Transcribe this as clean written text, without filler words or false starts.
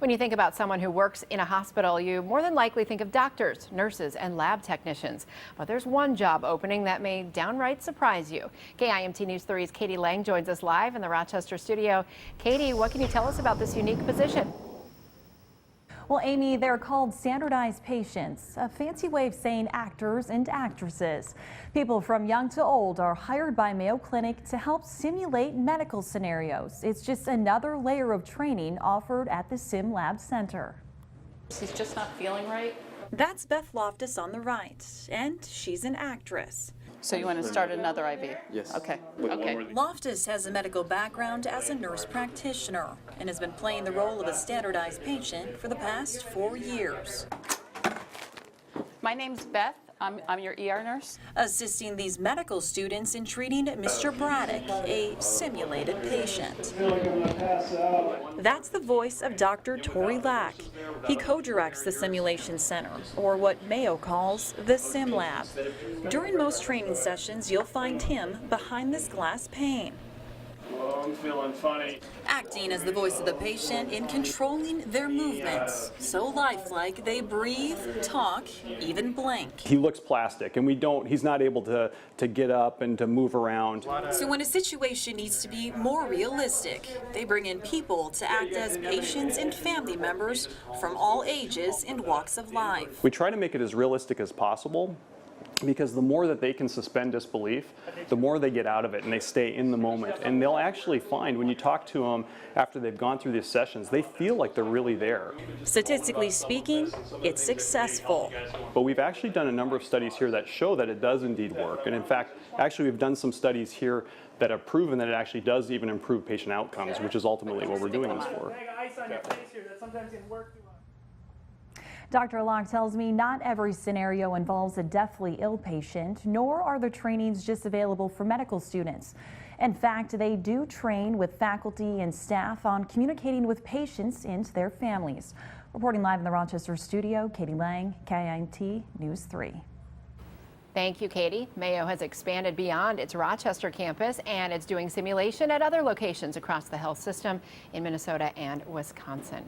When you think about someone who works in a hospital, you more than likely think of doctors, nurses, and lab technicians. But there's one job opening that may downright surprise you. KIMT News 3's Katie Lang joins us live in the Rochester studio. Katie, what can you tell us about this unique position? Well, Amy, they're called standardized patients, a fancy way of saying actors and actresses. People from young to old are hired by Mayo Clinic to help simulate medical scenarios. It's just another layer of training offered at the Sim Lab Center. He's just not feeling right. That's Beth Loftus on the right, and she's an actress. So you want to start another IV? Yes. Okay. Okay. Loftus has a medical background as a nurse practitioner and has been playing the role of a standardized patient for the past 4 years. My name's Beth. I'm your ER nurse. Assisting these medical students in treating Mr. Braddock, a simulated patient. That's the voice of Dr. Tori Lack. He co-directs the Simulation Center, or what Mayo calls the Sim Lab. During most training sessions, you'll find him behind this glass pane. Oh, I'm feeling funny. Acting as the voice of the patient in controlling their movements. So lifelike, they breathe, talk, even blink. He looks plastic, and he's not able to get up and to move around. So when a situation needs to be more realistic, they bring in people to act as patients and family members from all ages and walks of life. We try to make it as realistic as possible, because the more that they can suspend disbelief, the more they get out of it and they stay in the moment. And they'll actually find, when you talk to them after they've gone through these sessions, they feel like they're really there. Statistically speaking, it's successful. But we've actually done a number of studies here that show that it does indeed work. And in fact, actually we've done some studies here that have proven that it actually does even improve patient outcomes, which is ultimately what we're doing this for. Dr. Locke tells me not every scenario involves a deathly ill patient, nor are the trainings just available for medical students. In fact, they do train with faculty and staff on communicating with patients and their families. Reporting live in the Rochester studio, Katie Lang, KIMT News 3. Thank you, Katie. Mayo has expanded beyond its Rochester campus, and it's doing simulation at other locations across the health system in Minnesota and Wisconsin.